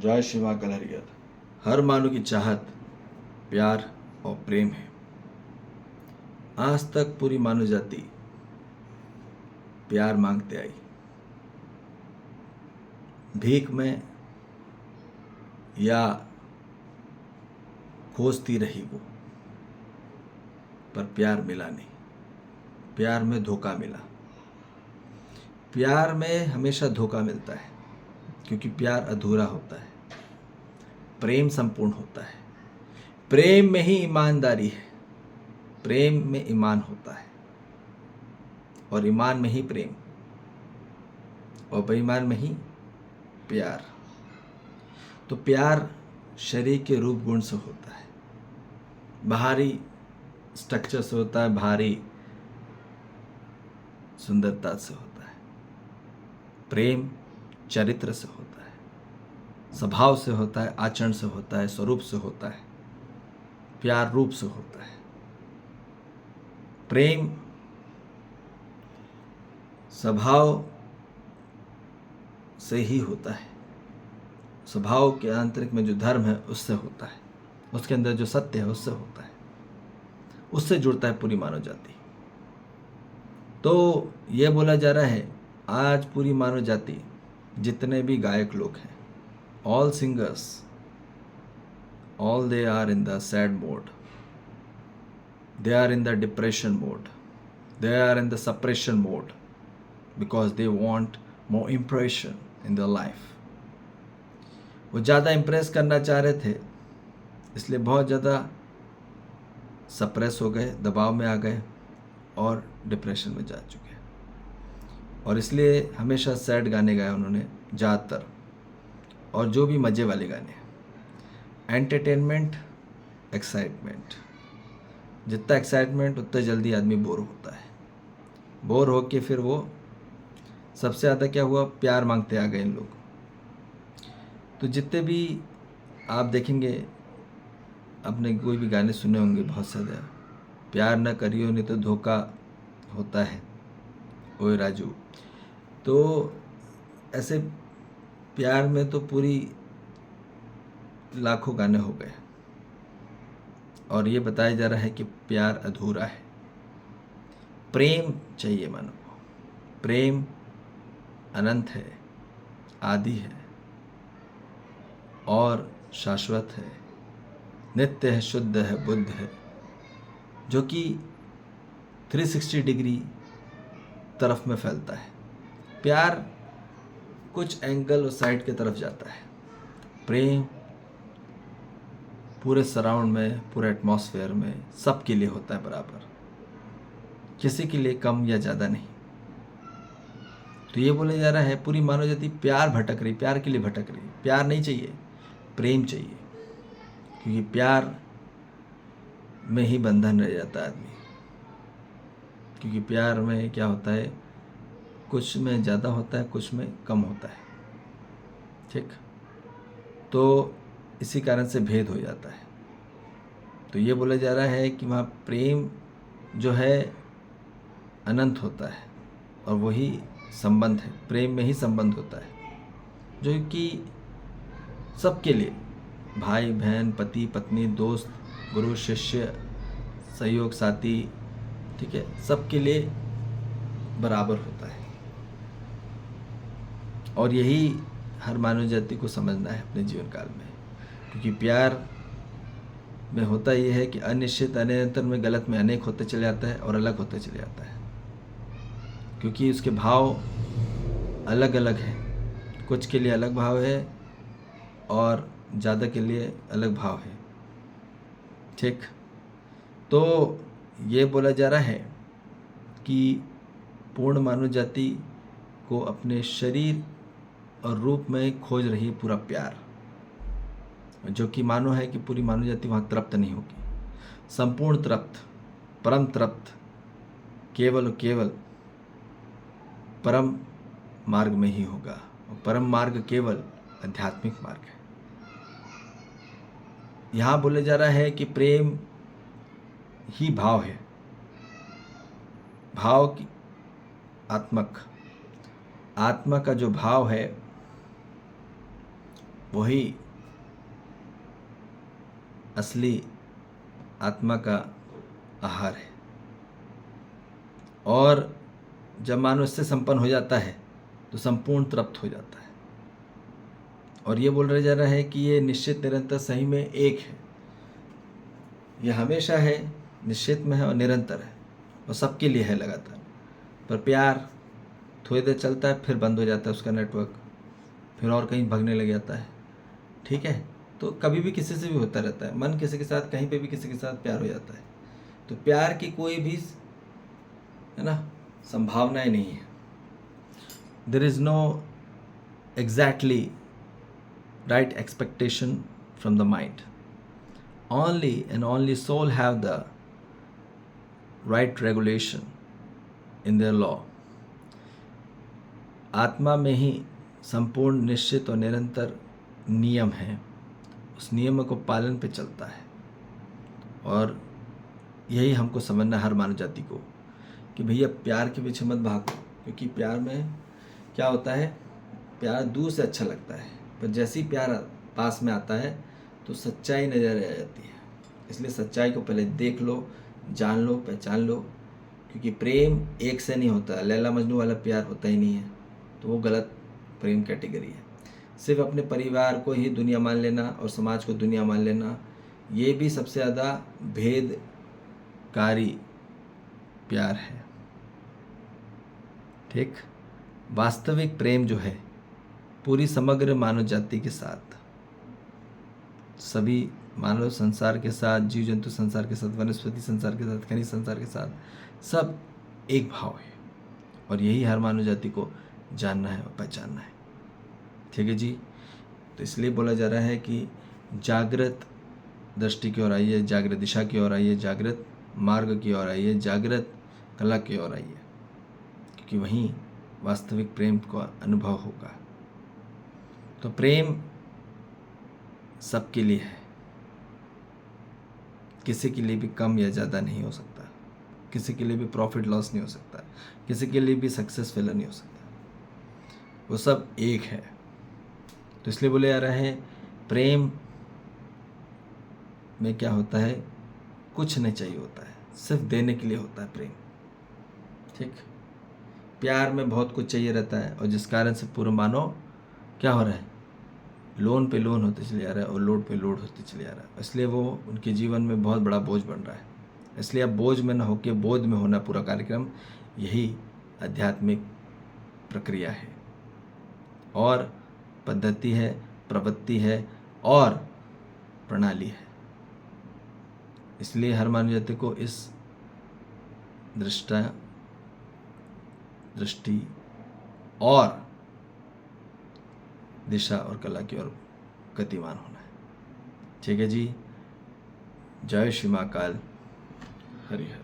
जय श्री माँ कलहरियर। हर मानव की चाहत प्यार और प्रेम है। आज तक पूरी मानव जाति प्यार मांगते आई, भीख में या खोजती रही वो, पर प्यार मिला नहीं। प्यार में धोखा मिला। प्यार में हमेशा धोखा मिलता है, क्योंकि प्यार अधूरा होता है, प्रेम संपूर्ण होता है। प्रेम में ही ईमानदारी है, प्रेम में ईमान होता है, और ईमान में ही प्रेम, और बेईमान में ही प्यार। तो प्यार शरीर के रूप गुण से होता है, बाहरी स्ट्रक्चर से होता है, बाहरी सुंदरता से होता है। प्रेम चरित्र से होता है, स्वभाव से होता है, आचरण से होता है, स्वरूप से होता है, प्यार रूप से होता है। प्रेम स्वभाव से ही होता है, स्वभाव के आंतरिक में जो धर्म है उससे होता है, उसके अंदर जो सत्य है उससे होता है, उससे जुड़ता है पूरी मानव जाति। तो यह बोला जा रहा है आज पूरी मानव जाति, जितने भी गायक लोग हैं, all singers, all they are in the sad mode, they are in the depression mode, they are in the suppression mode, because they want more impression in their life. वो ज़्यादा इम्प्रेस करना चाह रहे थे, इसलिए बहुत ज़्यादा सप्रेस हो गए, दबाव में आ गए और डिप्रेशन में जा चुके, और इसलिए हमेशा सैड गाने गाए उन्होंने ज़्यादातर, और जो भी मज़े वाले गाने, एंटरटेनमेंट, एक्साइटमेंट। जितना एक्साइटमेंट उतना जल्दी आदमी बोर होता है, बोर होके फिर वो सबसे ज़्यादा क्या हुआ, प्यार मांगते आ गए इन लोग। तो जितने भी आप देखेंगे, आपने कोई भी गाने सुने होंगे बहुत ज़्यादा, प्यार न करियो नहीं तो धोखा होता है, ओए राजू। तो ऐसे प्यार में तो पूरी लाखों गाने हो गए, और ये बताया जा रहा है कि प्यार अधूरा है। प्रेम चाहिए मानव को, प्रेम अनंत है, आदि है और शाश्वत है, नित्य है, शुद्ध है, बुद्ध है, जो कि 360 डिग्री तरफ में फैलता है। प्यार कुछ एंगल और साइड की तरफ जाता है, प्रेम पूरे सराउंड में, पूरे एटमॉस्फेयर में सबके लिए होता है बराबर, किसी के लिए कम या ज़्यादा नहीं। तो ये बोला जा रहा है पूरी मानव जाति प्यार भटक रही, प्यार के लिए भटक रही। प्यार नहीं चाहिए, प्रेम चाहिए, क्योंकि प्यार में ही बंधन रह जाता है आदमी। क्योंकि प्यार में क्या होता है, कुछ में ज़्यादा होता है, कुछ में कम होता है, ठीक। तो इसी कारण से भेद हो जाता है। तो ये बोला जा रहा है कि वहाँ प्रेम जो है अनंत होता है, और वही संबंध है, प्रेम में ही संबंध होता है, जो कि सबके लिए, भाई बहन, पति पत्नी, दोस्त, गुरु शिष्य, सहयोग साथी, ठीक है, सबके लिए बराबर होता है। और यही हर मानव जाति को समझना है अपने जीवन काल में, क्योंकि प्यार में होता ये है कि अनिश्चित अनिरंतर में गलत में अनेक होते चले जाता है और अलग होते चले जाता है, क्योंकि उसके भाव अलग अलग हैं। कुछ के लिए अलग भाव है और ज़्यादा के लिए अलग भाव है, ठीक। तो ये बोला जा रहा है कि पूर्ण मानव जाति को अपने शरीर और रूप में खोज रही है पूरा प्यार, जो कि मानो है कि पूरी मानव जाति वहाँ तृप्त नहीं होगी। संपूर्ण तृप्त, परम तृप्त केवल और केवल परम मार्ग में ही होगा, और परम मार्ग केवल आध्यात्मिक मार्ग है। यहाँ बोले जा रहा है कि प्रेम ही भाव है, भाव की आत्मा का जो भाव है वही असली आत्मा का आहार है। और जब मानव इससे संपन्न हो जाता है तो संपूर्ण तृप्त हो जाता है। और ये बोल रहा जा रहा है कि ये निश्चित निरंतर सही में एक है, ये हमेशा है, निश्चित में है और निरंतर है और सबके लिए है लगातार। पर प्यार थोड़ी देर चलता है, फिर बंद हो जाता है उसका नेटवर्क, फिर और कहीं भगने लग जाता है। ठीक है, तो कभी भी किसी से भी होता रहता है, मन किसी के साथ, कहीं पे भी किसी के साथ प्यार हो जाता है। तो प्यार की कोई भी, है ना, संभावनाएं नहीं है। There is no exactly right expectation from the mind. Only and only soul have the right regulation in their law. आत्मा में ही संपूर्ण निश्चित और निरंतर नियम है, उस नियम को पालन पे चलता है। और यही हमको समझना हर मानव जाति को कि भैया प्यार के पीछे मत भागो, क्योंकि प्यार में क्या होता है, प्यार दूर से अच्छा लगता है, पर जैसे ही प्यार पास में आता है तो सच्चाई नज़र आ जाती है। इसलिए सच्चाई को पहले देख लो, जान लो, पहचान लो, क्योंकि प्रेम एक से नहीं होता। लैला मजनू वाला प्यार होता ही नहीं है, तो वो गलत प्रेम कैटेगरी है। सिर्फ अपने परिवार को ही दुनिया मान लेना और समाज को दुनिया मान लेना, ये भी सबसे ज़्यादा भेदकारी प्यार है। ठीक, वास्तविक प्रेम जो है पूरी समग्र मानव जाति के साथ, सभी मानव संसार के साथ, जीव जंतु संसार के साथ, वनस्पति संसार के साथ, खनिज संसार के साथ, सब एक भाव है। और यही हर मानव जाति को जानना है और पहचानना है। ठीक है जी, तो इसलिए बोला जा रहा है कि जागृत दृष्टि की ओर आइए, जागृत दिशा की ओर आइए, जागृत मार्ग की ओर आइए, जागृत कला की ओर आइए, क्योंकि वहीं वास्तविक प्रेम का अनुभव होगा। तो प्रेम सबके लिए है, किसी के लिए भी कम या ज़्यादा नहीं हो सकता, किसी के लिए भी प्रॉफिट लॉस नहीं हो सकता, किसी के लिए भी सक्सेस फेलर नहीं हो सकता, वो सब एक है। तो इसलिए बोले जा रहे हैं प्रेम में क्या होता है, कुछ नहीं चाहिए होता है, सिर्फ देने के लिए होता है प्रेम। ठीक, प्यार में बहुत कुछ चाहिए रहता है, और जिस कारण से पूरा मानव क्या हो रहा है, लोन पे लोन होते चले जा रहा है और लोड पे लोड होते चले जा रहा है। इसलिए वो उनके जीवन में बहुत बड़ा बोझ बन रहा है। इसलिए अब बोझ में न होकर बोध में होना पूरा कार्यक्रम, यही आध्यात्मिक प्रक्रिया है और पद्धति है, प्रवृत्ति है और प्रणाली है। इसलिए हर मानव जाति को इस दृष्टि और दिशा और कला की ओर गतिमान होना है। ठीक है जी, जय श्री महाकाल, हरि हर।